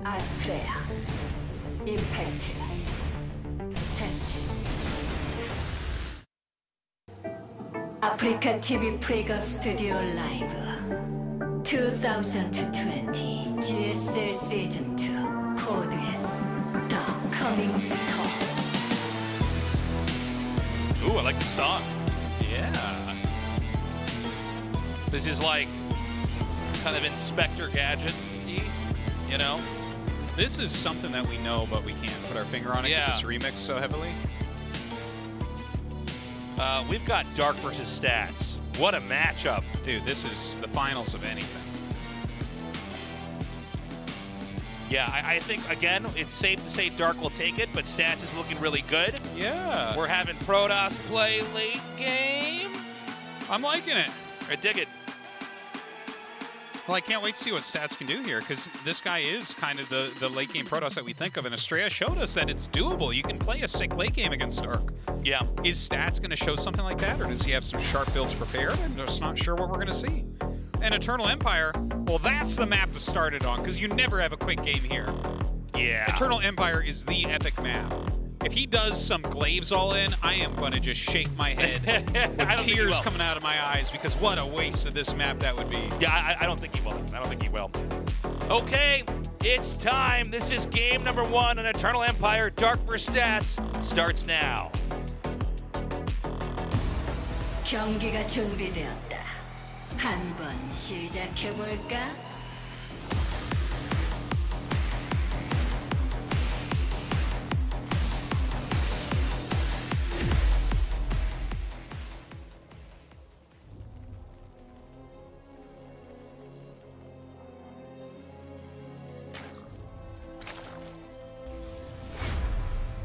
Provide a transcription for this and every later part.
아스트레아, 임팩트, 스탠치. 아프리카 TV 프리급 스튜디오 라이브 2020 GSL 시즌 2 코드 S The Coming Storm. Ooh, I like the song. Yeah. This is like kind of Inspector Gadget-y, you know? This is something that we know, but we can't put our finger on it because it's remixed so heavily. We've got Dark versus Stats. What a matchup. Dude, this is the finals of anything. Yeah, I think, again, it's safe to say Dark will take it, but Stats is looking really good. Yeah. We're having Protoss play late game. I'm liking it. I dig it. Well, I can't wait to see what Stats can do here, because this guy is kind of the late game Protoss that we think of, and Estrella showed us that it's doable. You can play a sick late game against Dark. Yeah. Is Stats going to show something like that, or does he have some sharp builds prepared? I'm just not sure what we're going to see. And Eternal Empire, well, that's the map to start it on, because you never have a quick game here. Yeah. Eternal Empire is the epic map. If he does some glaives all in, I am going to just shake my head with tears coming out of my eyes, because what a waste of this map that would be. Yeah, I don't think he will. I don't think he will. Okay, it's time. This is game number 1 on Eternal Empire. Dark vs. Stats starts now. 경기가 준비되었다. 한번 시작해 볼까?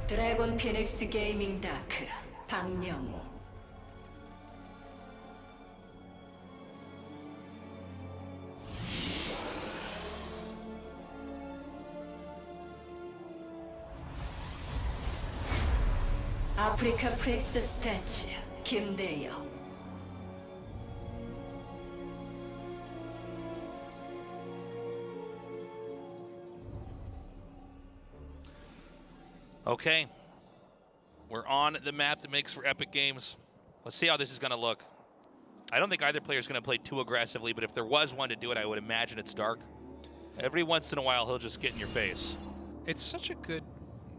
드래곤 피닉스 게이밍 다크 박영우. 아프리카 프릭스 스태츠 김대영. Okay, we're on the map that makes for epic games. Let's see how this is going to look. I don't think either player is going to play too aggressively, but if there was one to do it, I would imagine it's Dark. Every once in a while, he'll just get in your face. It's such a good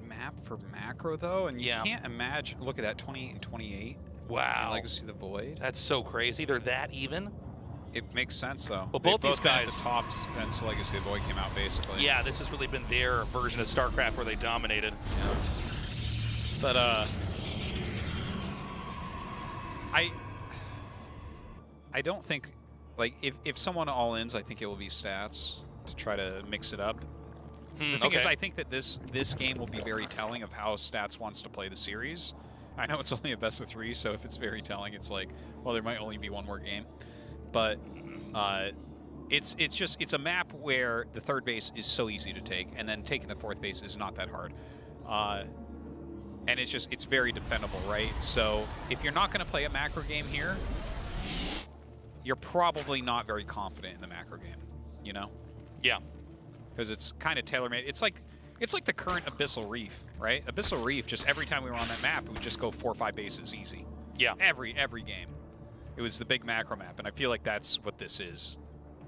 map for macro, though, and you can't imagine. Look at that, 28 and 28. Wow. Legacy of the Void. That's so crazy. They're that even. It makes sense, though. Well, both these guys at the top since Legacy of the Void came out, basically. Yeah, this has really been their version of Starcraft where they dominated. Yeah. But I don't think, like, if someone all-ins, I think it will be Stats to try to mix it up. The thing is, I think that this game will be very telling of how Stats wants to play the series. I know it's only a best of 3, so if it's very telling, it's like, well, there might only be one more game. But it's a map where the third base is so easy to take, and then taking the fourth base is not that hard. And it's very defendable, right? So if you're not going to play a macro game here, you're probably not very confident in the macro game, you know? Yeah. Because it's kind of tailor-made. It's like the current Abyssal Reef, right? Abyssal Reef, just every time we were on that map, it would just go 4 or 5 bases easy. Yeah. Every game. It was the big macro map, and I feel like that's what this is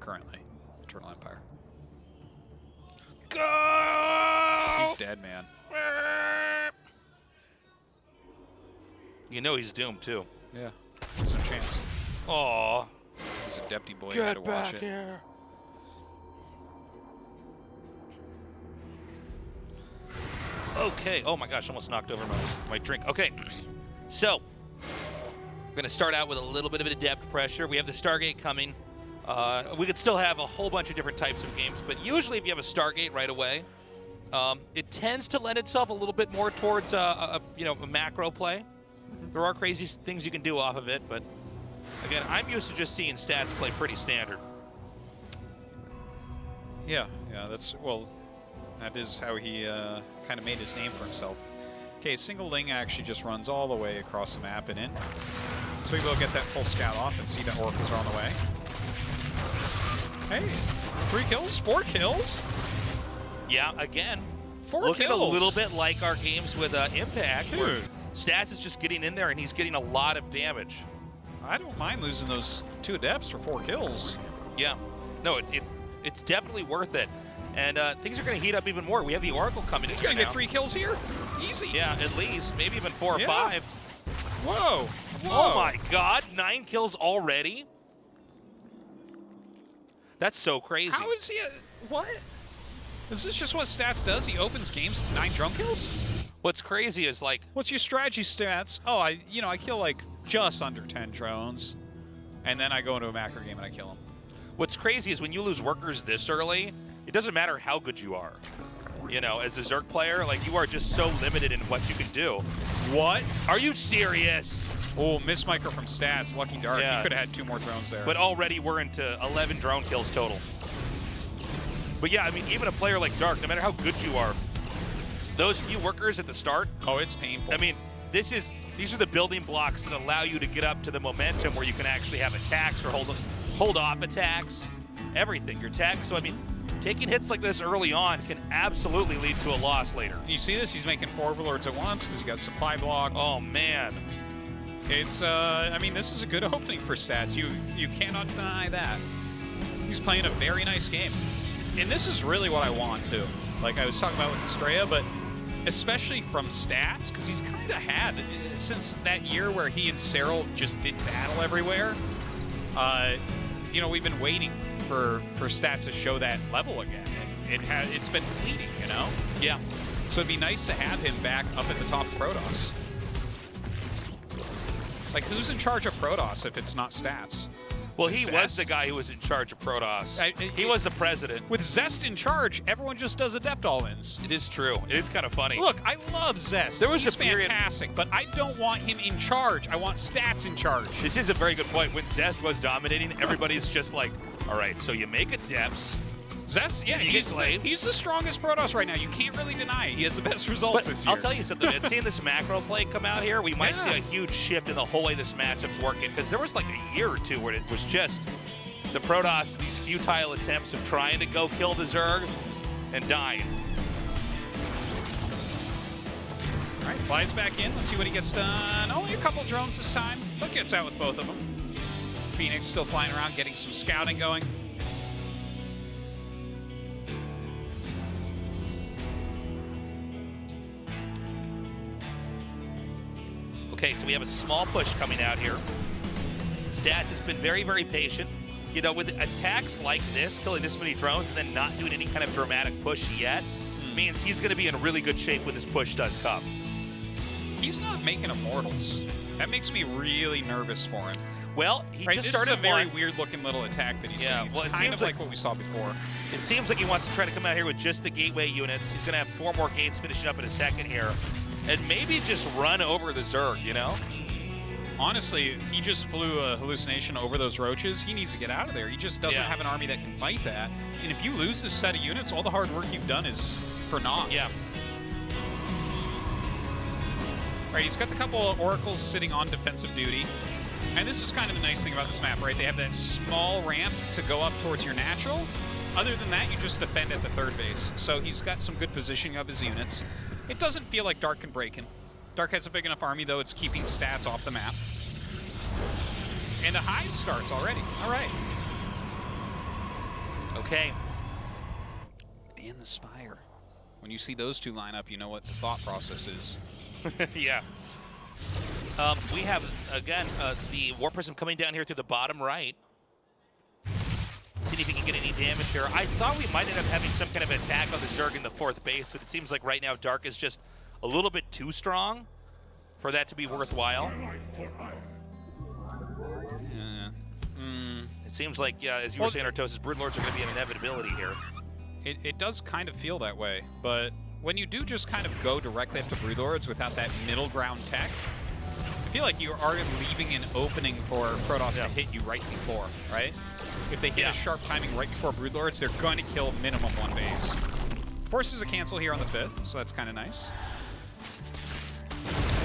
currently. Eternal Empire. Go! He's dead, man. You know he's doomed, too. Yeah. There's no chance. Aw. He's a deputy boy. You had to watch it. Here. Okay. Oh, my gosh. Almost knocked over my drink. Okay. So, we're going to start out with a little bit of adept pressure. We have the Stargate coming. We could still have a whole bunch of different types of games, but usually if you have a Stargate right away, it tends to lend itself a little bit more towards a macro play. There are crazy things you can do off of it, but again, I'm used to just seeing Stats play pretty standard. Yeah, that is how he kind of made his name for himself. Okay, single Ling actually just runs all the way across the map and in. So we will get that full scout off and see that Oracles are on the way. Hey, 3 kills, 4 kills. Yeah, again, 4 looking kills. a little bit like our games with Impact, Dude. where Stats is just getting in there and he's getting a lot of damage. I don't mind losing those 2 adepts for 4 kills. Yeah, no, it's definitely worth it. And things are going to heat up even more. We have the Oracle coming in. He's going to get 3 kills here? Easy. Yeah, at least. Maybe even 4 or 5. Whoa. Whoa. Oh my god, 9 kills already? That's so crazy. How is he what? Is this just what Stats does? He opens games with 9 drone kills? What's crazy is like... What's your strategy stats? Oh, I kill like just under 10 drones. And then I go into a macro game and I kill them. What's crazy is when you lose workers this early, it doesn't matter how good you are. You know, as a Zerg player, like, you are just so limited in what you can do. What? Are you serious? Oh, miss micro from Stats. Lucky Dark. Yeah. He could have had 2 more drones there. But already we're into 11 drone kills total. But yeah, I mean, even a player like Dark, no matter how good you are, those few workers at the start. Oh, it's painful. I mean, these are the building blocks that allow you to get up to the momentum where you can actually have attacks or hold off attacks, everything. Your tech. So I mean, taking hits like this early on can absolutely lead to a loss later. You see this? He's making 4 overlords at once because he got supply blocked. Oh man. It's I mean, this is a good opening for Stats. You cannot deny that. He's playing a very nice game. And this is really what I want too. Like I was talking about with Estrella, but especially from Stats, because he's kind of had, since that year where he and Cyril just did battle everywhere, you know, we've been waiting for Stats to show that level again. And it's been fleeting, you know? Yeah. So it'd be nice to have him back up at the top of Protoss. Like, who's in charge of Protoss if it's not Stats? Well, he was the guy who was in charge of Protoss. He was the president. With Zest in charge, everyone just does Adept all-ins. It is true. It is kind of funny. Look, I love Zest. There was He's a period, fantastic, but I don't want him in charge. I want Stats in charge. This is a very good point. When Zest was dominating, everybody's just like, all right, so you make Adepts. Zest, yeah, he's the strongest Protoss right now. You can't really deny it. He has the best results this year. I'll tell you something. Seeing this macro play come out here, we might see a huge shift in the whole way this matchup's working, because there was like a year or two where it was just the Protoss, these futile attempts of trying to go kill the Zerg and dying. All right, flies back in. Let's see what he gets done. Only a couple drones this time, but gets out with both of them. Phoenix still flying around, getting some scouting going. Okay, so we have a small push coming out here. Stats has been very, very patient. You know, with attacks like this, killing this many drones and then not doing any kind of dramatic push yet, means he's going to be in really good shape when this push does come. He's not making Immortals. That makes me really nervous for him. Well, he just started a very weird-looking little attack that he's doing. It's well, kind of like what we saw before. It seems like he wants to try to come out here with just the gateway units. He's going to have 4 more gates finishing up in a second here. And maybe just run over the Zerg, you know? Honestly, he just flew a hallucination over those roaches. He needs to get out of there. He just doesn't have an army that can fight that. And if you lose this set of units, all the hard work you've done is for naught. Yeah. All right, he's got the couple of Oracles sitting on defensive duty. And this is kind of the nice thing about this map, right? They have that small ramp to go up towards your natural. Other than that, you just defend at the 3rd base. So he's got some good positioning of his units. It doesn't feel like Dark can break in. Dark has a big enough army, though. It's keeping Stats off the map. And a hive starts already. All right. Okay. And the Spire. When you see those 2 line up, you know what the thought process is. Yeah. We have, again, the War Prism coming down here through the bottom right. See if he can get any damage here. I thought we might end up having some kind of attack on the Zerg in the 4th base, but it seems like right now Dark is just a little bit too strong for that to be worthwhile. Yeah. It seems like, yeah, as you were saying, Artosis, Broodlords are going to be an inevitability here. It does kind of feel that way, but when you do just kind of go directly after Broodlords without that middle ground tech, I feel like you are leaving an opening for Protoss to hit you right before, right? If they hit a sharp timing right before Broodlords, they're going to kill minimum 1 base. Forces a cancel here on the 5th, so that's kind of nice.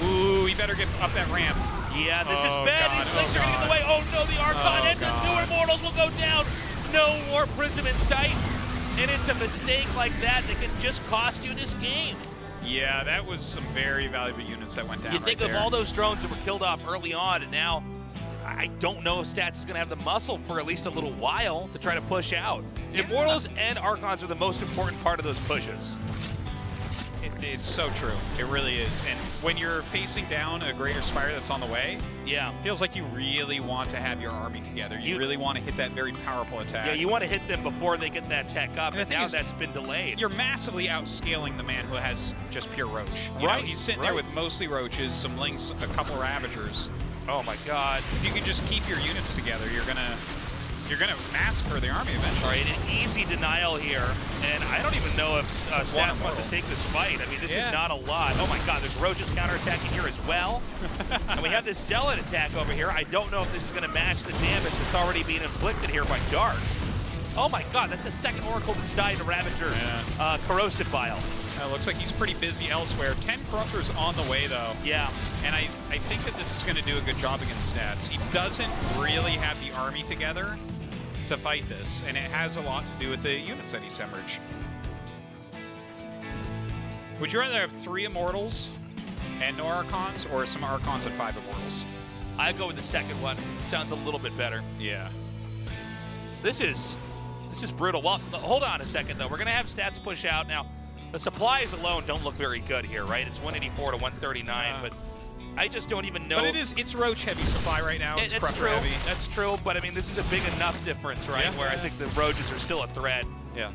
Ooh, he better get up that ramp. Yeah, this is bad. These things are getting in the way. Oh no, the Archon and the newer Immortals will go down. No War Prism in sight. And it's a mistake like that that can just cost you this game. Yeah, that was some very valuable units that went down. You think right of there. all those drones that were killed off early on, and now I don't know if Stats is going to have the muscle for at least a little while to try to push out. Yeah. Immortals and Archons are the most important part of those pushes. It's so true. It really is. And when you're facing down a Greater Spire that's on the way, Yeah. feels like you really want to have your army together. You really want to hit that very powerful attack. Yeah, you want to hit them before they get that tech up, And the and thing now is, that's been delayed. You're massively outscaling the man who has just pure Roach. You Right, know, he's sitting there with mostly Roaches, some Lynx, a couple Ravagers. Oh my God. If you can just keep your units together, you're gonna massacre the army eventually. All right, an easy denial here, and I don't even know if Stats wants to take this fight. I mean, this is not a lot. Oh my God, there's Roaches counterattacking here as well. And we have this Zealot attack over here. I don't know if this is going to match the damage that's already being inflicted here by Dark. Oh my God, that's the second Oracle that's died to Ravager's Corrosive Vial. Looks like he's pretty busy elsewhere. 10 Corruptors on the way, though. Yeah. And I think that this is going to do a good job against Stats. He doesn't really have the army together to fight this, and it has a lot to do with the units that he's hemorrhaged. Would you rather have 3 Immortals and no Archons, or some Archons and 5 Immortals? I'd go with the second one. Sounds a little bit better. Yeah. This is brutal. Well, hold on a second, though. We're going to have Stats push out. Now, the supplies alone don't look very good here, right? It's 184 to 139, but I just don't even know. But it's Roach heavy supply right now. It's Prepper heavy. That's true, but I mean, this is a big enough difference, right? Yeah. Where I think the Roaches are still a threat. Yeah.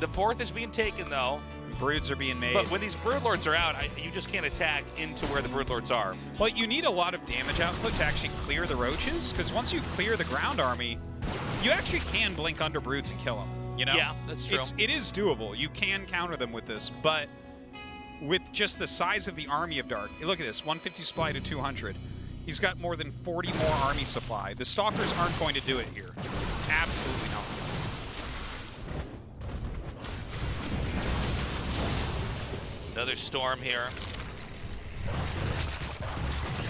The fourth is being taken, though. Broods are being made. But when these Broodlords are out, you just can't attack into where the Broodlords are. Well, you need a lot of damage output to actually clear the Roaches, because once you clear the ground army, you actually can blink under Broods and kill them. You know? Yeah, that's true. It is doable. You can counter them with this, but with just the size of the army of Dark, look at this, 150 supply to 200. He's got more than 40 more army supply. The Stalkers aren't going to do it here. Absolutely not. Another storm here.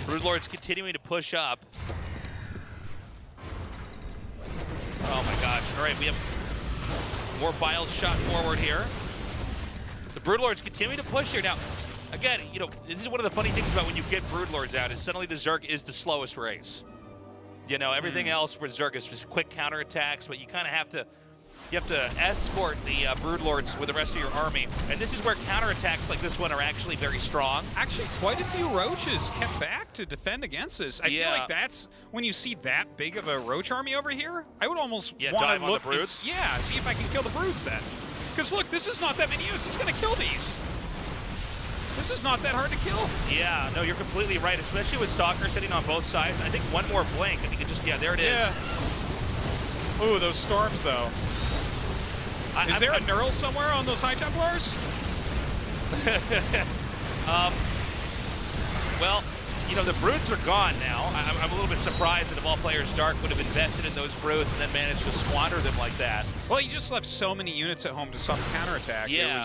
Broodlord's continuing to push up. Oh my gosh. All right, we have more vials shot forward here. The Broodlords continue to push here. Now, again, you know, this is one of the funny things about when you get Broodlords out is suddenly the Zerg is the slowest race. You know, everything else for Zerg is just quick counterattacks, but you kind of have to escort the Broodlords with the rest of your army. And this is where counterattacks like this one are actually very strong. Actually, quite a few Roaches kept back to defend against this. I feel like that's, when you see that big of a Roach army over here, I would almost want to look. See if I can kill the Broods then. Because look, this is not that many units. He's going to kill these. This is not that hard to kill. Yeah, no, you're completely right, especially with Stalkers sitting on both sides. I think one more blink, and you can just, there it is. Yeah. Ooh, those storms, though. Is there a Neural somewhere on those High Templars? Well, you know, the Broods are gone now. I'm a little bit surprised that of all players, Dark would have invested in those Broods and then managed to squander them like that. Well, he just left so many units at home to stop the counterattack. Yeah.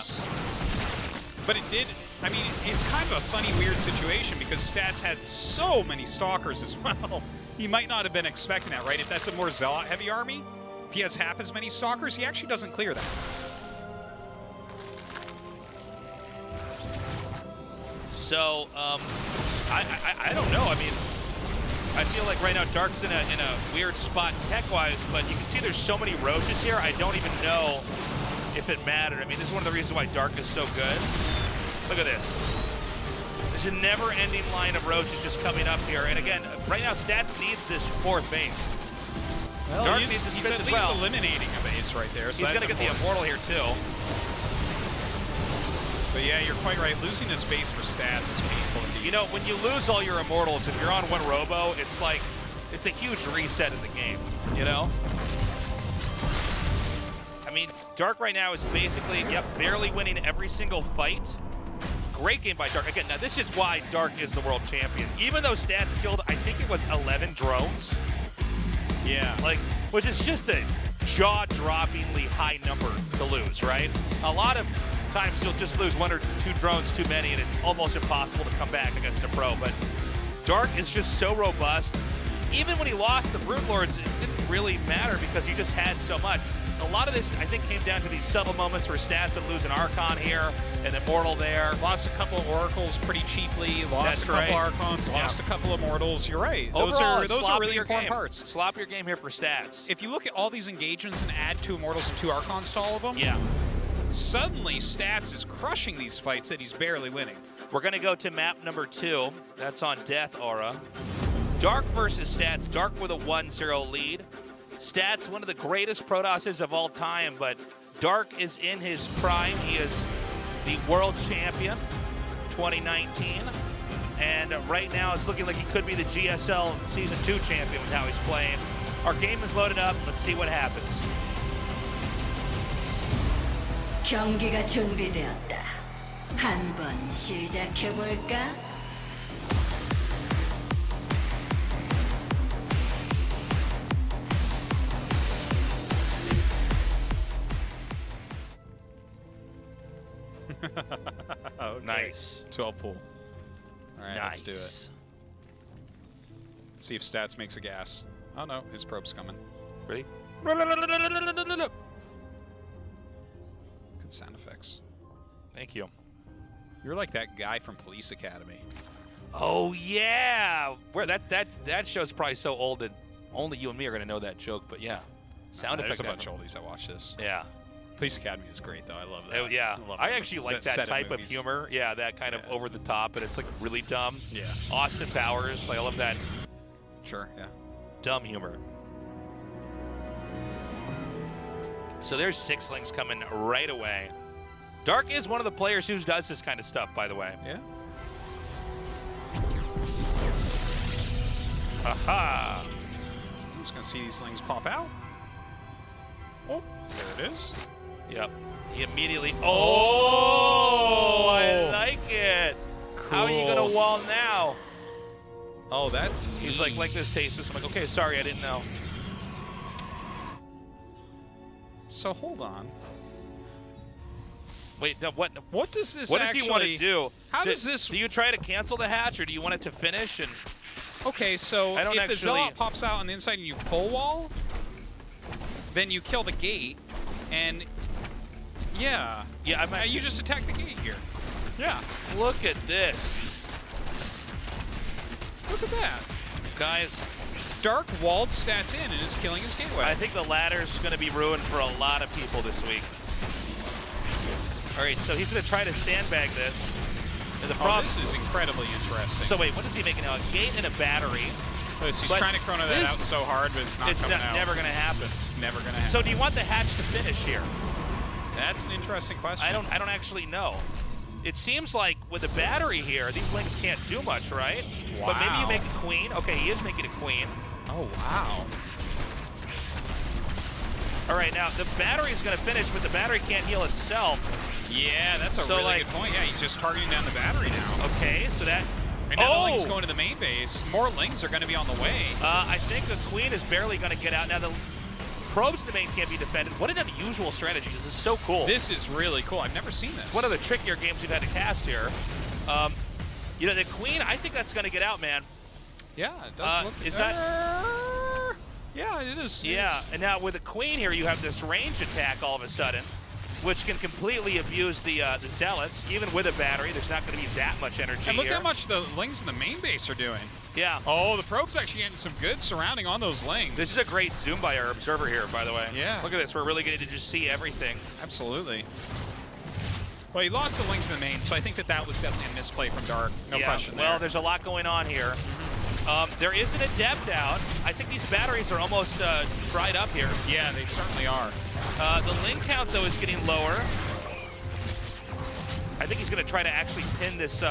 But it did, I mean, it's kind of a funny, weird situation because Stats had so many Stalkers as well. He might not have been expecting that, right? If that's a more Zealot-heavy army, if he has half as many Stalkers, he actually doesn't clear that. So, I don't know. I mean, I feel like right now Dark's in a weird spot tech-wise, but you can see there's so many Roaches here, I don't even know if it mattered. I mean, this is one of the reasons why Dark is so good. Look at this. There's a never-ending line of Roaches just coming up here. And again, right now, Stats needs this fourth base. Well, Dark he's at least eliminating a base right there. So he's going to get the Immortal here, too. But yeah, you're quite right. Losing this base for Stats is painful indeed. You know, when you lose all your Immortals, if you're on one Robo, it's like, it's a huge reset in the game, you know? I mean, Dark right now is basically, barely winning every single fight. Great game by Dark. Again, now this is why Dark is the world champion. Even though Stats killed, I think it was 11 drones. Yeah. Like, which is just a jaw-droppingly high number to lose, right? A lot of times you'll just lose 1 or 2 drones too many, and it's almost impossible to come back against a pro. But Dark is just so robust. Even when he lost the Broodlords, it didn't really matter because he just had so much. a lot of this, I think, came down to these subtle moments where Stats would lose an Archon here, an Immortal there. Lost a couple of Oracles pretty cheaply, lost a couple Archons, lost a couple of Immortals. You're right. Overall, those are really important parts. Sloppier game here for Stats. If you look at all these engagements and add 2 Immortals and 2 Archons to all of them, suddenly Stats is crushing these fights that he's barely winning. We're going to go to map number 2. That's on Death Aura. Dark versus Stats. Dark with a 1-0 lead. Stats, one of the greatest Protosses of all time, but Dark is in his prime. He is the world champion 2019. And right now it's looking like he could be the GSL Season 2 champion with how he's playing. Our game is loaded up. Let's see what happens. 경기가 준비되었다. 한번 시작해볼까? Okay. Nice. 12 pull. All right, nice. Let's do it. Let's see if Stats makes a gas. Oh no, his probe's coming. Ready? Good sound effects. Thank you. You're like that guy from Police Academy. Oh yeah, where that show's probably so old that only you and me are gonna know that joke. But yeah, sound effect. There's a bunch of oldies that watch this. Yeah. Police Academy is great, though. I love that. Yeah, I actually like that type of movies. humor. Yeah, that kind of over the top, and it's like really dumb. Yeah. Austin Powers, like I love that. Sure, yeah. Dumb humor. So there's Sixlings coming right away. Dark is one of the players who does this kind of stuff, by the way. Yeah. Haha. I'm just gonna see these things pop out. Oh, there it is. Yep. He immediately. Oh, I like it. Cool. How are you gonna wall now? Oh, that's. He's like this Tasteless. I'm like, okay, sorry, I didn't know. So hold on. Wait, no, what? What does this? What does he want to do? How does this? Do you try to cancel the hatch, or do you want it to finish? And okay, so if the actually... Zealot pops out on the inside and you full wall, then you kill the gate, and yeah, you just attack the gate here. Yeah. Look at this. Look at that, guys. Dark walled Stats in and is killing his gateway. I think the ladder's going to be ruined for a lot of people this week. All right, so he's going to try to sandbag this. And the problem, this is incredibly interesting. So wait, what is he making now? A gate and a battery. He's trying to chrono that out so hard, but it's not coming out. Never going to happen. It's never going to happen. So do you want the hatch to finish here? That's an interesting question. I don't actually know. It seems like with the battery here, these Lings can't do much, right? Wow. But maybe you make a queen. Okay, he is making a queen. Oh, wow. All right, now the battery's going to finish, but the battery can't heal itself. Yeah, that's a really good point. Yeah, he's just targeting down the battery now. Okay, so that... And now the Ling's going to the main base. More Lings are going to be on the way. I think the queen is barely going to get out. Now the probes in the main can't be defended. What an unusual strategy. This is so cool. This is really cool. I've never seen this. One of the trickier games we've had to cast here. You know, the queen, I think that's going to get out, man. Yeah, it does look... Is that... Yeah, it is. Yeah, and now with the queen here, you have this range attack all of a sudden, which can completely abuse the Zealots. Even with a battery, there's not going to be that much energy And look here. how much the Lings in the main base are doing. Yeah. Oh, the probe's actually getting some good surrounding on those Lings. This is a great zoom by our observer here, by the way. Yeah. Look at this. We're really getting to just see everything. Absolutely. Well, he lost the Lings in the main, so I think that was definitely a misplay from Dark. No question there. Well, there's a lot going on here. There is an Adept out. I think these batteries are almost dried up here. Yeah, they certainly are. The Ling count, though, is getting lower. I think he's going to try to actually pin this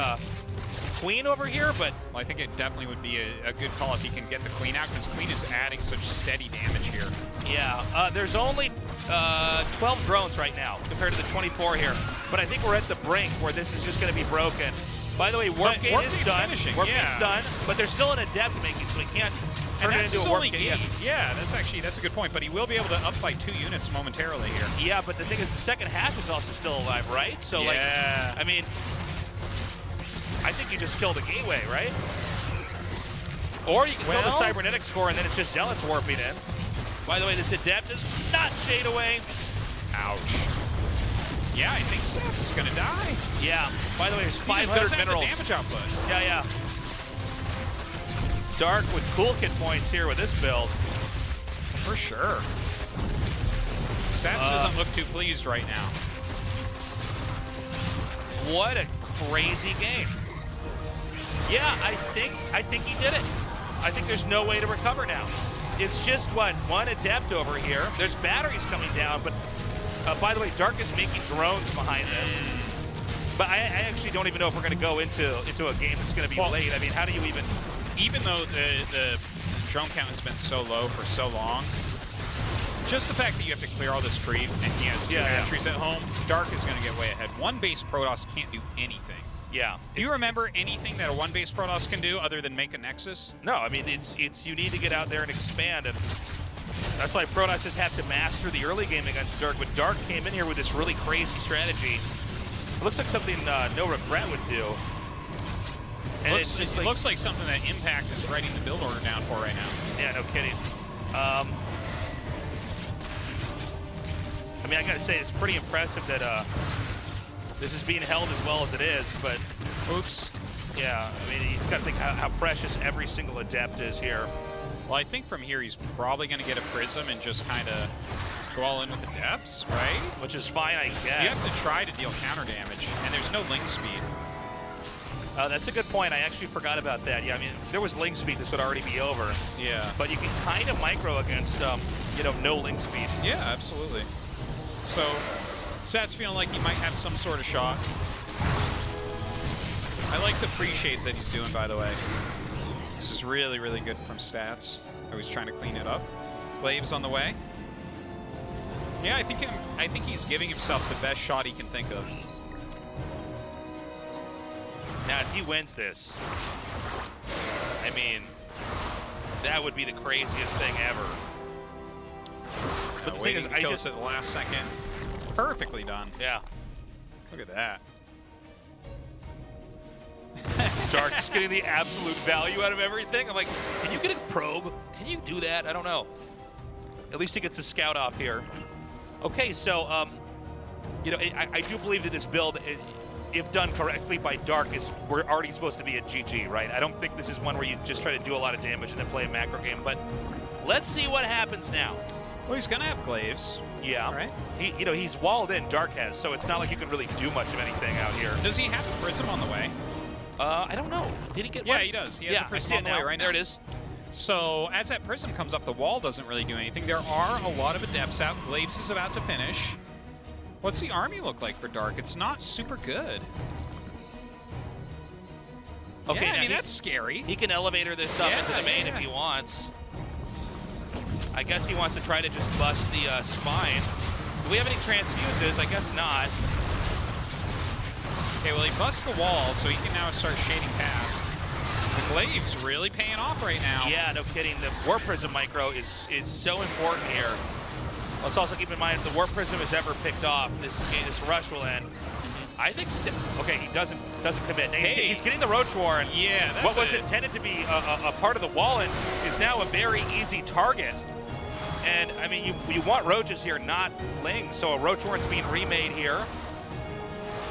queen over here, but... Well, I think it definitely would be a good call if he can get the queen out, because queen is adding such steady damage here. Yeah, there's only 12 drones right now compared to the 24 here. But I think we're at the brink where this is just going to be broken. By the way, Warp Gate is done. Warp Gate's done, but there's still an Adept making, so he can't turn it into a Warp Gate. Yeah, that's a good point, but he will be able to up by 2 units momentarily here. Yeah, but the thing is, the second hatch is also still alive, right? So, like, I mean, I think you just kill the gateway, right? Or you can kill the Cybernetics core, and then it's just Zealots warping in. By the way, this Adept does not shade away. Ouch. Yeah, I think Stats is going to die. Yeah. By the way, there's He 500 just doesn't have minerals. the damage output. Yeah, yeah. Dark with cool kit points here with this build. For sure. Stats doesn't look too pleased right now. What a crazy game. Yeah, I think he did it. I think there's no way to recover now. It's just what, one Adept over here. There's batteries coming down, but by the way, Dark is making drones behind this. But I actually don't even know if we're going to go into a game that's going to be late. I mean, how do you even though the drone count has been so low for so long, just the fact that you have to clear all this creep and he has two entries at home, Dark is going to get way ahead. One base Protoss can't do anything. Yeah. Do you remember anything that a one base Protoss can do other than make a Nexus? No, I mean, it's you need to get out there and expand, and that's why Protoss just have to master the early game against Dark. But Dark came in here with this really crazy strategy. It looks like something No Regret would do. And it looks like something that Impact is writing the build order down for right now. Yeah, no kidding. I mean, I gotta say, it's pretty impressive that this is being held as well as it is, but... Oops. Yeah, I mean, you've got to think how precious every single Adept is here. Well, I think from here he's probably going to get a Prism and just kind of go all in with Adepts, right? Which is fine, I guess. You have to try to deal counter damage, and there's no link speed. That's a good point. I actually forgot about that. Yeah, I mean, if there was link speed, this would already be over. Yeah. But you can kind of micro against, you know, no link speed. Yeah, absolutely. So, Seth's feeling like he might have some sort of shot. I like the pre-shades that he's doing, by the way. This is really, really good from Stats. I was trying to clean it up. Glaives on the way. Yeah, I think he's giving himself the best shot he can think of. Now, if he wins this, I mean, that would be the craziest thing ever. But the thing is, I just at the last second. Perfectly done. Yeah. Look at that. Stark just getting the absolute value out of everything. I'm like, can you get a probe? Can you do that? I don't know. At least he gets a scout off here. Okay, so, you know, I do believe that this build, if done correctly by Dark, we're already supposed to be at GG, right? I don't think this is one where you just try to do a lot of damage and then play a macro game, but let's see what happens now. Well, he's gonna have glaives. Yeah. Right. You know, he's walled in, Dark has, so it's not like you can really do much of anything out here. Does he have a Prism on the way? I don't know. Did he get one? Yeah, he does. He has a Prism on the way right now. There it is. So, as that Prism comes up, the wall doesn't really do anything. There are a lot of Adepts out. Glaives is about to finish. What's the army look like for Dark? It's not super good. Okay, yeah, I mean, that's scary. He can elevator this up into the main if he wants. I guess he wants to try to just bust the spine. Do we have any transfuses? I guess not. Okay, well, he busts the wall, so he can now start shading past. The glaive's really paying off right now. Yeah, no kidding. The Warp Prism micro is so important here. Let's also keep in mind, if the Warp Prism is ever picked off, this rush will end. I think, okay, he doesn't commit. Now, he's getting the Roach Warren. Yeah, that's what was intended to be a part of the wall is now a very easy target. And, I mean, you want Roaches here, not Lings, so a Roach Warren's being remade here.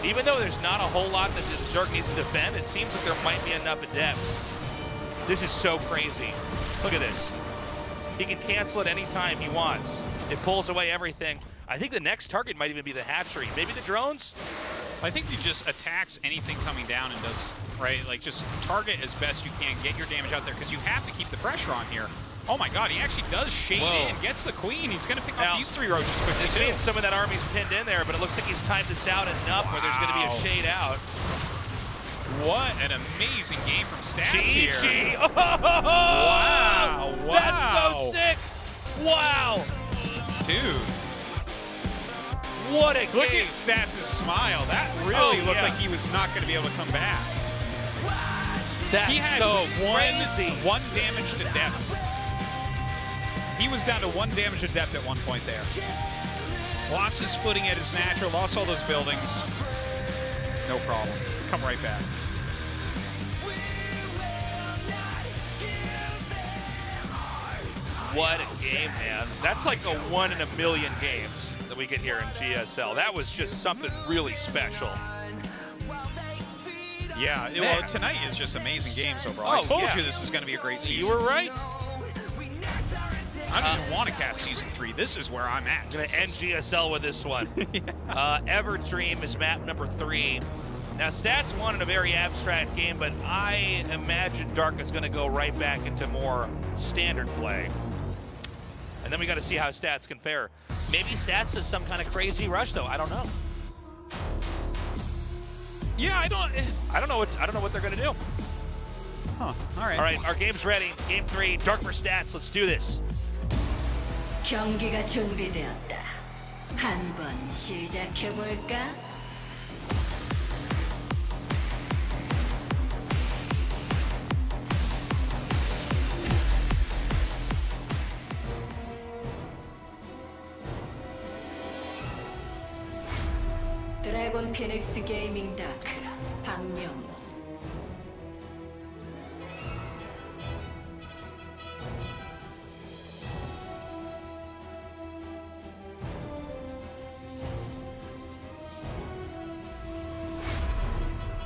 Even though there's not a whole lot that Zerg needs to defend, it seems like there might be enough Adepts. This is so crazy. Look at this. He can cancel it any time he wants. It pulls away everything. I think the next target might even be the hatchery. Maybe the drones? I think he just attacks anything coming down and does, right? Like, just target as best you can, get your damage out there, because you have to keep the pressure on here. Oh my god, he actually does shade it and gets the queen. He's going to pick up these 3 roaches quickly. This means some of that army's pinned in there, but it looks like he's timed this out enough where there's going to be a shade out. What an amazing game from Stats here. Oh, wow. That's so sick. Wow. Dude. What a game. Look at Stats' smile. That really looked like he was not going to be able to come back. That's he had so one damage to depth. He was down to 1 damage to depth at one point there. Lost his footing at his natural, lost all those buildings. No problem. Come right back. What a game, man. That's like a 1 in a million games that we get here in GSL. That was just something really special. Yeah, well, tonight is just amazing games overall. I told you this is going to be a great season. You were right. I don't even want to cast Season 3. This is where I'm at. I'm going to end GSL with this one. Everdream is map number 3. Now, Stats won in a very abstract game, but I imagine Dark is going to go right back into more standard play. And then we got to see how Stats can fare. Maybe Stats has some kind of crazy rush, though. I don't know. Yeah, I don't know what they're going to do. Huh. All right. All right, our game's ready. Game 3, Dark for Stats. Let's do this. 경기가 준비되었다. 한번 시작해 볼까? 드래곤 피닉스 게이밍 다크 박명호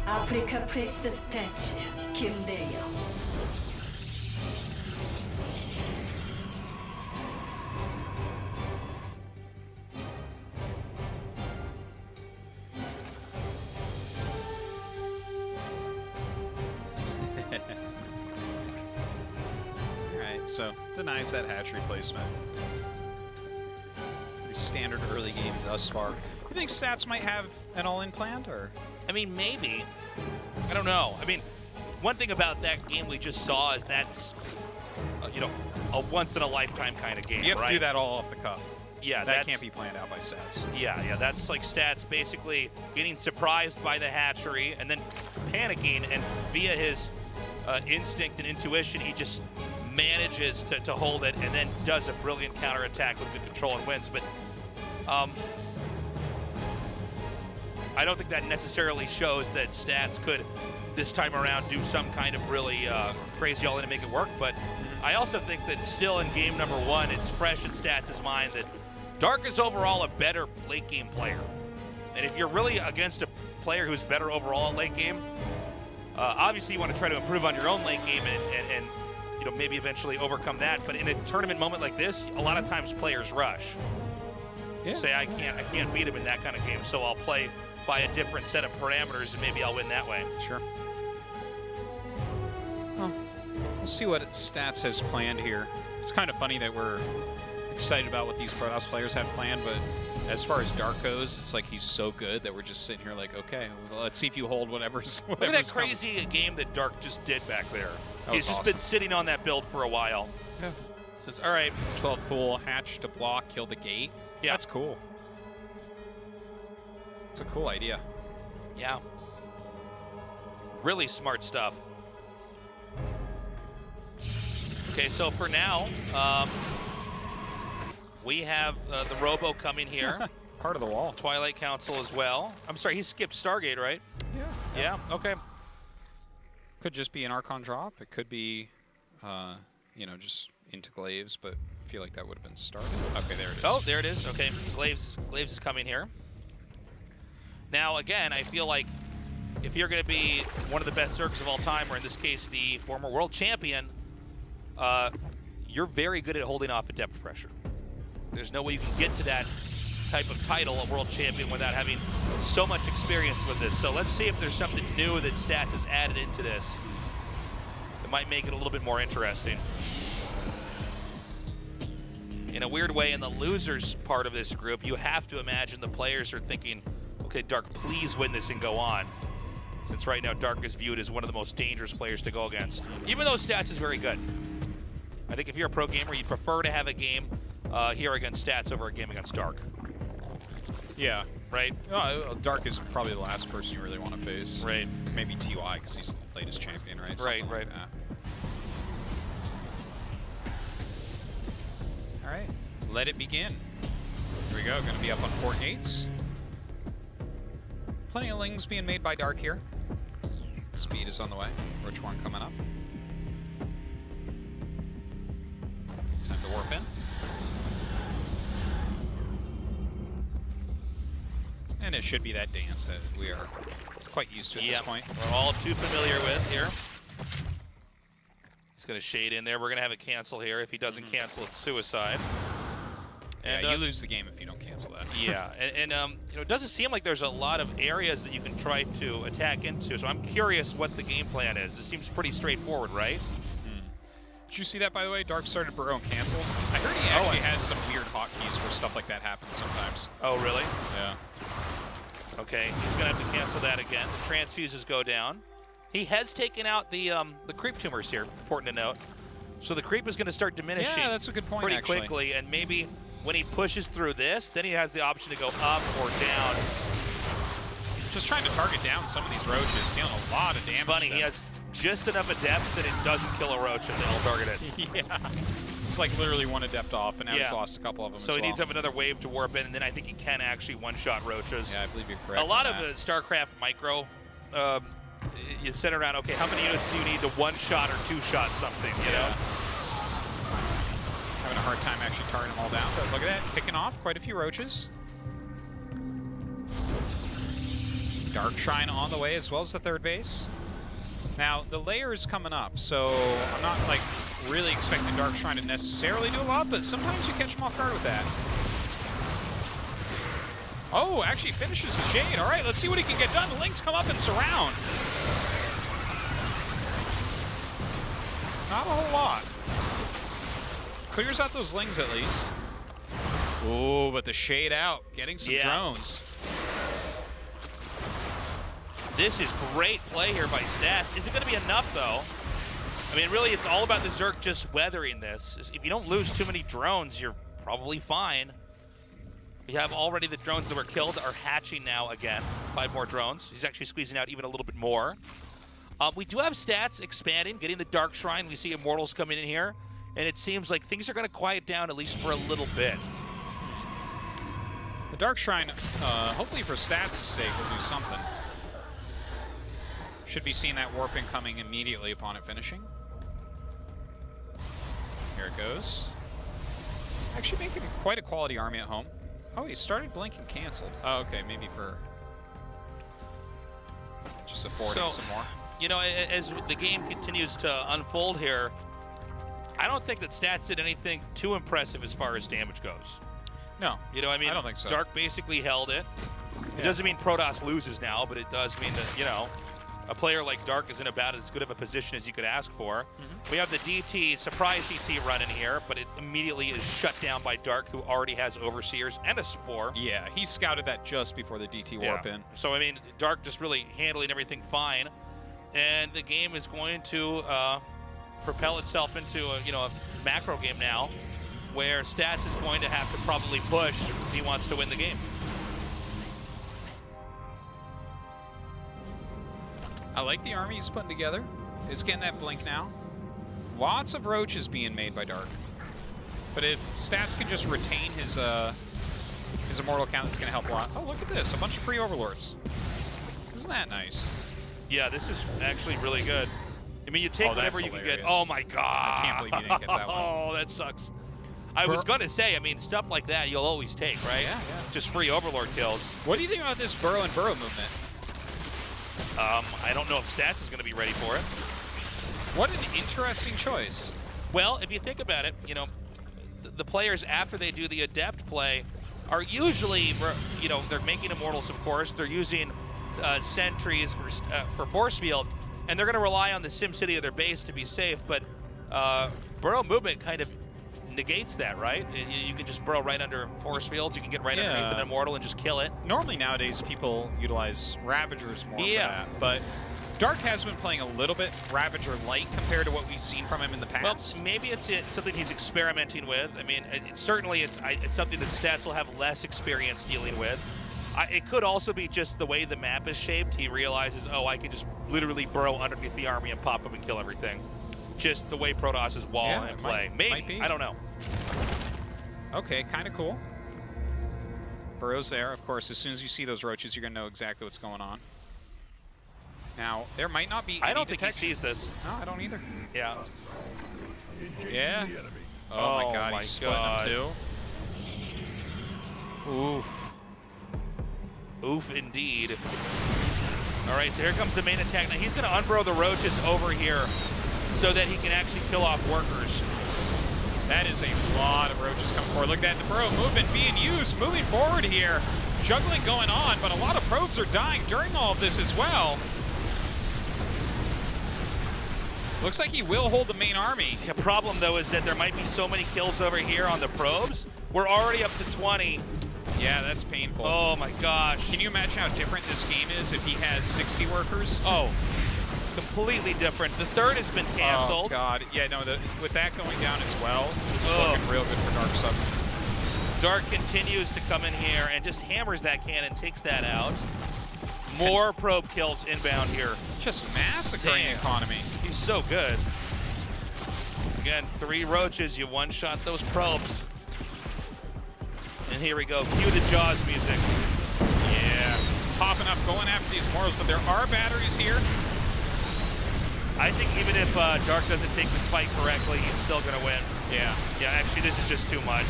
아프리카 프릭스 스태츠 김대영 So, denies that hatch replacement. Pretty standard early game thus far. You think Stats might have an all-in planned, or? I mean, maybe. I don't know. I mean, one thing about that game we just saw is that's, you know, a once-in-a-lifetime kind of game, You have right? to do that all off the cuff. Yeah, that can't be planned out by Stats. Yeah, that's like Stats basically getting surprised by the hatchery and then panicking, and via his instinct and intuition, he just manages to hold it and then does a brilliant counterattack with good control and wins. But I don't think that necessarily shows that Stats could this time around do some kind of really crazy all-in to make it work. But I also think that still in game number 1, it's fresh in Stats' mind that Dark is overall a better late game player. And if you're really against a player who's better overall in late game, obviously you want to try to improve on your own late game and you know, maybe eventually overcome that. But in a tournament moment like this, a lot of times players rush. Yeah. Say I can't beat him in that kind of game, so I'll play by a different set of parameters and maybe I'll win that way. Sure. Well, we'll see what Stats has planned here. It's kind of funny that we're excited about what these Protoss players have planned, but as far as Dark goes, it's like he's so good that we're just sitting here like, okay, well, let's see if you hold whatever's Look at that crazy game that Dark just did back there. He's just awesome. been sitting on that build for a while. Yeah. Says, all right. 12 pool, hatch to block, kill the gate. Yeah. That's cool. It's a cool idea. Yeah. Really smart stuff. Okay, so for now, we have the Robo coming here. Part of the wall. Twilight Council as well. I'm sorry, he skipped Stargate, right? Yeah. Yeah, okay. Could just be an Archon drop. It could be, you know, just into Glaives, but I feel like that would have been started. Okay, there it is. Oh, there it is. Okay, Glaives is coming here. Now, again, I feel like if you're going to be one of the best Zergs of all time, or in this case, the former world champion, you're very good at holding off at depth pressure. There's no way you can get to that type of title, a world champion, without having so much experience with this. So let's see if there's something new that Stats has added into this that might make it a little bit more interesting. In a weird way, in the losers part of this group, you have to imagine the players are thinking, okay, Dark, please win this and go on. Since right now, Dark is viewed as one of the most dangerous players to go against. Even though Stats is very good. I think if you're a pro gamer, you'd prefer to have a game here against Stats over a game against Dark. Yeah. Right? Dark is probably the last person you really want to face. Right. Maybe TY, because he's the latest champion, right? Right, right. Like all right, let it begin. Here we go, gonna be up on 4 gates. Plenty of lings being made by Dark here. Speed is on the way. Roach one coming up. Time to the warp in. And it should be that dance that we are quite used to at this point. We're all too familiar with here. He's going to shade in there. We're going to have it cancel here. If he doesn't cancel, it's suicide. And you lose the game if you don't cancel that. Yeah, and you know, it doesn't seem like there's a lot of areas that you can try to attack into, so I'm curious what the game plan is. This seems pretty straightforward, right? Did you see that, by the way? Dark started burrow and cancel. I heard he actually has some weird hotkeys where stuff like that happens sometimes. Oh, really? Yeah. Okay, he's going to have to cancel that again. The transfuses go down. He has taken out the creep tumors here, important to note. So the creep is going to start diminishing that's a good point, pretty quickly, and maybe when he pushes through this, then he has the option to go up or down. Just trying to target down some of these roaches, dealing a lot of damage. It's funny, he has just enough adept that it doesn't kill a roach and then he'll target it. Yeah. It's like literally one adept off, and now he's lost a couple of them So he needs to have another wave to warp in, and then I think he can actually one-shot roaches. Yeah, I believe you're correct. A lot of the StarCraft micro, you sit around, okay, how many units do you need to one-shot or two-shot something, you know? Having a hard time actually targeting them all down. But look at that, picking off quite a few roaches. Dark Shrine on the way, as well as the third base. Now, the layer is coming up, so I'm not, like, really expecting Dark Shrine to necessarily do a lot, but sometimes you catch them off guard with that. Oh, actually finishes the shade. All right, let's see what he can get done. The Lings come up and surround. Not a whole lot. Clears out those Lings at least. Ooh, but the shade out, getting some drones. This is great play here by Stats. Is it going to be enough, though? I mean, really, it's all about the Zerg just weathering this. If you don't lose too many drones, you're probably fine. We have already the drones that were killed are hatching now again. 5 more drones. He's actually squeezing out even a little bit more. We do have Stats expanding, getting the Dark Shrine. We see Immortals coming in here, and it seems like things are going to quiet down at least for a little bit. The Dark Shrine, hopefully for Stats' sake, will do something. Should be seeing that warping coming immediately upon it finishing. Here it goes. Actually making quite a quality army at home. Oh, he started blinking canceled. Oh, okay, maybe for just affording some more. You know, as the game continues to unfold here, I don't think that Stats did anything too impressive as far as damage goes. No, you know, I mean, I don't think so. Dark basically held it. It doesn't mean Protoss loses now, but it does mean that, you know, a player like Dark is in about as good of a position as you could ask for. We have the DT, surprise DT running here, but it immediately is shut down by Dark, who already has Overseers and a Spore. Yeah, he scouted that just before the DT warp in. So, I mean, Dark just really handling everything fine. And the game is going to propel itself into a, you know, a macro game now, where Stats is going to have to probably push if he wants to win the game. I like the army he's putting together. It's getting that blink now. Lots of roaches being made by Dark. But if Stats can just retain his immortal count, that's going to help a lot. Oh, look at this. A bunch of free overlords. Isn't that nice? Yeah, this is actually really good. I mean, you take whatever you can get. Oh, my God. I can't believe you didn't get that one. Oh, that sucks. I was going to say, I mean, stuff like that you'll always take, right? Yeah. Just free overlord kills. What do you think about this burrow and burrow movement? I don't know if Stats is going to be ready for it. What an interesting choice. Well, if you think about it, you know, the players after they do the adept play are usually, you know, they're making immortals, of course. They're using sentries for force field, and they're going to rely on the SimCity of their base to be safe. But burrow movement kind of negates that, right? You can just burrow right under force fields. You can get right underneath an immortal and just kill it. Normally nowadays people utilize Ravagers more for that, but Dark has been playing a little bit Ravager-light compared to what we've seen from him in the past. Well, maybe it's something he's experimenting with. I mean, certainly it's something that Stats will have less experience dealing with. It could also be just the way the map is shaped. He realizes, oh, I can just literally burrow underneath the army and pop up and kill everything. Just the way Protoss's wall and play. Maybe. I don't know. Okay, kind of cool. Burrow's there. Of course, as soon as you see those roaches, you're going to know exactly what's going on. Now, there might not be I don't think he sees this. No, I don't either. Yeah. Yeah. Oh my god, he's splitting them too. Oof. Oof indeed. All right, so here comes the main attack. Now he's going to unburrow the roaches over here so that he can actually kill off workers. That is a lot of roaches coming forward. Look at that, the burrow movement being used, moving forward here. Juggling going on, but a lot of probes are dying during all of this as well. Looks like he will hold the main army. The problem, though, is that there might be so many kills over here on the probes. We're already up to 20. Yeah, that's painful. Oh, my gosh. Can you imagine how different this game is if he has 60 workers? Oh, completely different. The third has been canceled. Oh, God. Yeah, no, with that going down as well, this is looking real good for Dark Sub. Dark continues to come in here and just hammers that cannon, takes that out. More probe kills inbound here. Just massacring the economy. He's so good. Again, 3 roaches, you one-shot those probes. And here we go, cue the Jaws music. Yeah, popping up, going after these mortals, but there are batteries here. I think even if Dark doesn't take this fight correctly, he's still gonna win. Yeah. Yeah, actually this is just too much.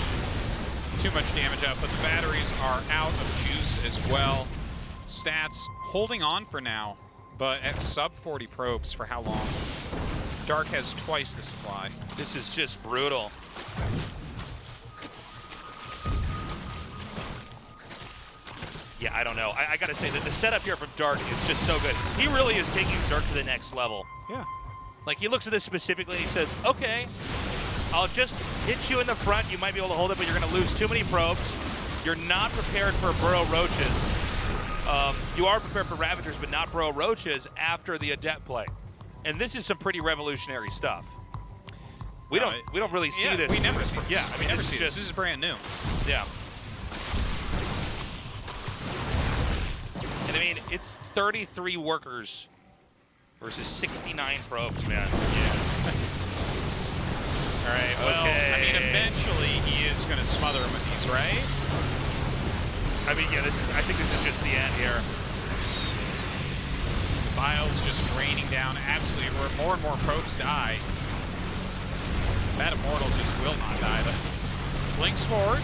Too much damage out, but the batteries are out of juice as well. Stats holding on for now, but at sub 40 probes for how long? Dark has twice the supply. This is just brutal. Yeah, I don't know. I gotta say that the setup here from Dark is just so good. He really is taking Dark to the next level. Yeah. Like, he looks at this specifically and he says, okay, I'll just hit you in the front. You might be able to hold it, but you're gonna lose too many probes. You're not prepared for burrow roaches. You are prepared for Ravagers, but not burrow roaches after the Adept play. And this is some pretty revolutionary stuff. We don't really see this. We never see this. Yeah, I mean, this is brand new. Yeah. And I mean, it's 33 workers versus 69 probes, man. Yeah. All right, well, okay. I mean, eventually he is going to smother him with these, right? I mean, yeah, I think this is just the end here. The vials just raining down absolutely everywhere. More and more probes die. That Immortal just will not die. But blinks forward.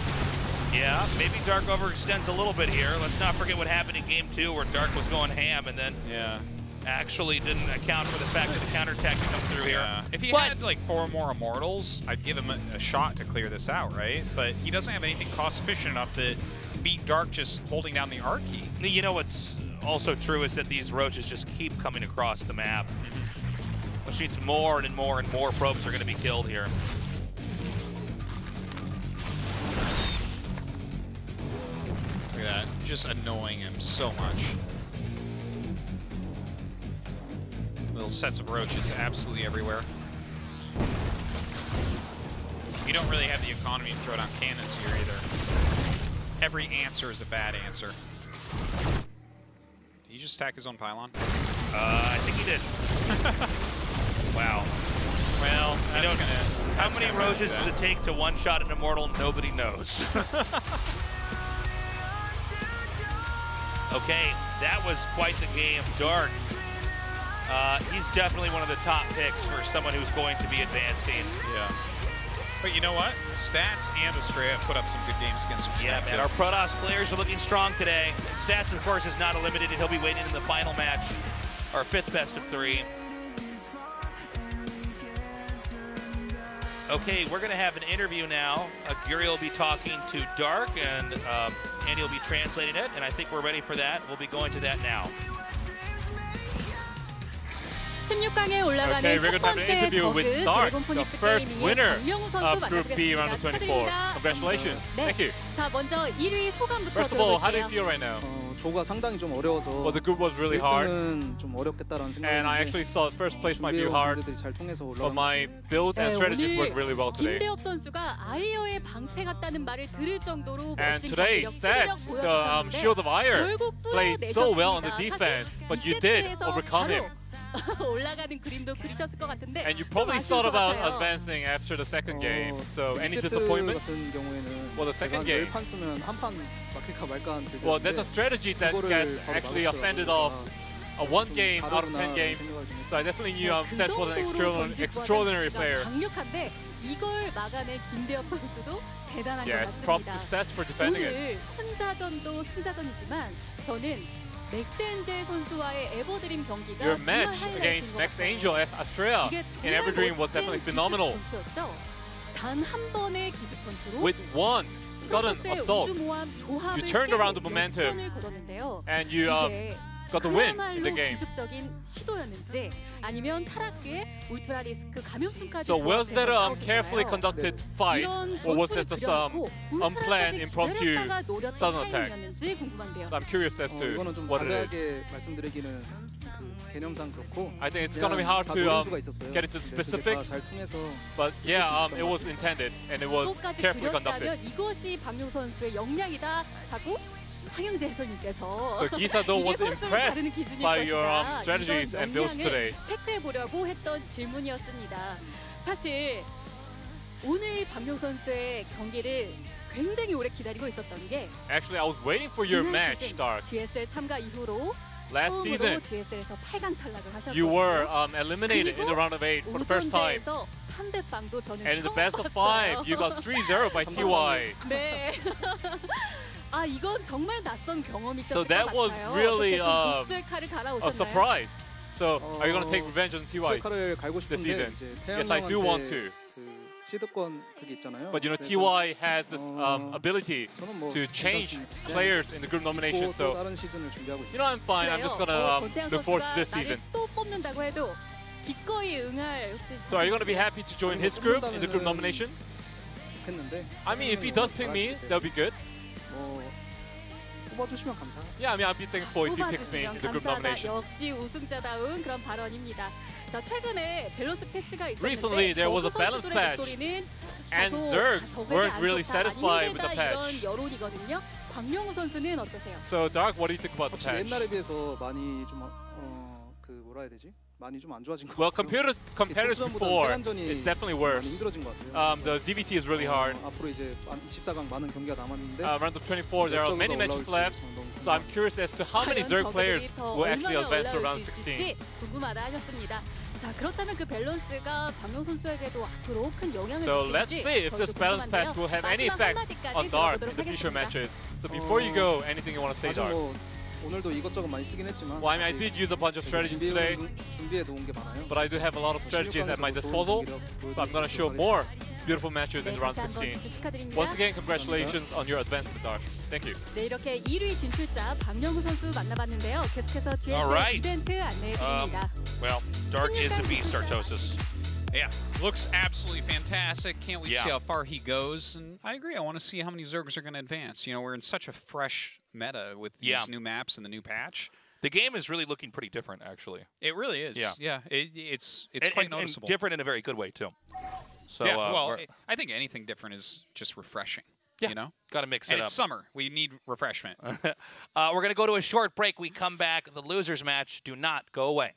Yeah, maybe Dark overextends a little bit here. Let's not forget what happened in Game 2 where Dark was going ham and then actually didn't account for the fact that the counterattack could come through here. If he had like 4 more Immortals, I'd give him a shot to clear this out, right? But he doesn't have anything cost efficient enough to beat Dark just holding down the art key. You know what's also true is that these roaches just keep coming across the map, which means more and more and more probes are going to be killed here. Look at that, just annoying him so much. Little sets of roaches absolutely everywhere. You don't really have the economy to throw down cannons here either. Every answer is a bad answer. Did he just attack his own pylon? I think he did. Wow. Well, how many roaches does it take to one-shot an Immortal? Nobody knows. Okay, that was quite the game. Dark, he's definitely one of the top picks for someone who's going to be advancing. Yeah. But you know what? Stats and Estrella put up some good games against some Yeah, man, our Protoss players are looking strong today. Stats, of course, is not eliminated. He'll be waiting in the final match, our 5th best of 3. Okay, we're going to have an interview now. Guri will be talking to Dark, and Andy will be translating it, and I think we're ready for that. We'll be going to that now. 16강에 올라가는 Okay, we're 첫 going to have an 번째 interview with 저그 Dark, 드래곤 the 포니스 first 게이밍의 winner 강명우 선수 of Group B round of 24. 축하드립니다. Congratulations. 네. Thank you. 자, 먼저 1위 소감부터 First of all, how do you 들어볼게요. feel right now? 조가 상당히 좀 어려워서 Well, the group was really hard, 는 좀 어렵겠다라는 and I 생각인데 actually thought first place might be hard, 분들이 잘 통해서 but 올라간 my builds and 네, strategies 오늘 worked really well today. 김대엽 선수가 아이어의 방패 같다는 말을 들을 정도로 And 멋진 today, 경기력, Stats, 수비력 the Shield of Iron, 결국 played so well on the 뚫어내셨습니다. defense, 사실 but you 이 did 세트에서 overcome him. 바로 올라가는 그림도 그리셨을 것 같은데 And you 좀 probably 아쉬울 thought 것 about 같아요. advancing after the second game. So any 2세트 disappointments? 같은 경우에는 Well, the second game. 10판 쓰면 한 판 막힐까 말까 하는 Well, that's a strategy that gets actually offended off one game out of 10 games. So I definitely knew 그 Stats was an 정도로 전직 extraordinary 과정이 player. 강력한데 이걸 막아낸 김대엽 선수도 대단한 것 Yes, props to 같습니다. Stats for defending it. 오늘 승자전도 승자전이지만 저는 맥스엔젤 선수와의 에버드림 경기가 Your 정말 match 하이라이트인 against 것 Max 같아요. Angel at Australia 이게 in Everdream was definitely phenomenal. 단 한 번의 기습 전투로 With one sudden 프로토스의 assault, 우주모함 조합을 you turned around the 깨고 momentum. 역전을 거뒀는데요. and you 이게 got the win in the 그야말로 game. 기습적인 시도였는지 아니면 타락 뒤에 울트라 리스크 감염충까지 So was that a 조합해서 carefully 싸웠잖아요. conducted fight, 이런 or was 전술을 that some 들여놓고 unplanned, 울트라까지 impromptu 기다렸다가 노렸던 sudden attack? 타이밍이었는지 궁금한데요. So I'm curious as to 이거는 좀 what it is. 자세하게 말씀드리기는 그 개념상 그렇고. I think it's 그냥 gonna be hard 다 to 노린 수가 있었어요. get into 근데 그게 specifics. 다잘 통해서 But yeah, it was intended and it was 똑같이 carefully conducted. 그렸다면 이것이 박용 선수의 역량이다 하고 황영재 해설님께서 So Gisa-do was 이게 선수를 impressed 다루는 기준일 by your 것이다. strategies 이런 and builds 역량을 today. 체크해 보려고 했던 질문이었습니다. 사실 오늘 박용 선수의 경기를 굉장히 오래 기다리고 있었던 게 Actually, I was waiting for your 지난 match, 시즌 Dark. GSL 참가 이후로 Last 처음으로 season, GSL에서 8강 탈락을 하셨거든요. you were eliminated in the 그리고 round of 8 for the first time. 오전대에서 3대 빵도 저는 And in the 처음 best of 봤어요. 5, you got 3-0 by TY. 네. 아 이건 정말 낯선 경험이셨을 So that 것 was 같아요. really, 어떻게 좀 복수의 칼을 A 갈아오셨나요? surprise. So, are you going to take revenge on TY? 수카를 갈고 싶은데 season. 이제 Yes, I do want to. 그 시드권 그게 있잖아요. But you know, 그래서 TY has this 어, ability 저는 뭐 to change 괜찮습니다. players in the group nomination. 또 So, 다른 시즌을 준비하고 you 있어요. know, I'm fine. I'm just going to 권태양 look forward to 선수가 this 나를 season. 또 뽑는다고 해도 기꺼이 응할 혹시 So, are you going to be happy to join his group in the group nomination? 했는데. I mean, if he does pick me, that'll be good. 뭐 뽑아주시면 감사합니다. Yeah, I mean, I'd be thankful if he picks me in 뽑아주시면 the group 감사하다. nomination. 역시 우승자다운 그런 발언입니다. 자 최근에 밸런스 패치가 있었는데 Recently, there was a 저그 balance 선수들의 patch. 목소리는 And 다소 Zergs 저그에게 weren't 안 really 좋다, satisfied with the 힘들다 patch. 이런 여론이거든요. 광명우 선수는 어떠세요? So, Dark, what do you think about the 확실히 patch? 옛날에 비해서 많이 좀 그 뭐라 해야 되지? 많이 좀 안 좋아진 것 Well, 같아요. compared to before, it's definitely 많이 worse. 힘들어진 것 같아요. The ZVT is really hard. 앞으로 이제 24강 많은 경기가 남았는데 Round of 24, there are many matches left. So I'm curious as to how many Zerg players will actually advance to round 16. 궁금하다 하셨습니다. 자 그렇다면 그 밸런스가 박명 선수에게도 앞으로 큰 영향을 So let's 미칠지 see if this 저희도 balance 궁금한데요. patch will have any 마지막 effect 한마디까지 on Dark in 들어보도록 the future 하겠습니다. matches. So before you go, anything you want to say, 아직 Dark? 뭐 오늘도 이것저것 많이 쓰긴 했지만 Well, I mean, I 아직 did use a bunch of strategies today, 준비해 놓은 게 많아요. but I do have a lot of strategies at my disposal. So I'm going to show more beautiful matches in 네, round 다시 한번 16. 진출 축하드립니다. Once again, congratulations on your advancement, Dark. Thank you. 네 이렇게 1위 진출자 박명우 선수 만나봤는데요. 계속해서 GSL Alright. 이벤트 안내해드립니다. Well, Dark is a beast, Artosis. Yeah, looks absolutely fantastic. Can't wait to see Yeah. how far he goes. And I agree. I want to see how many Zergs are going to advance. You know, we're in such a fresh meta with these Yeah. new maps and the new patch. The game is really looking pretty different, actually. It really is. Yeah. It's And- quite and noticeable. different in a very good way, too. So, yeah, well, we're I think anything different is just refreshing. Yeah. You know, got to mix and it it's up. summer. We need refreshment. We're going to go to a short break. We come back. The losers match. Do not go away.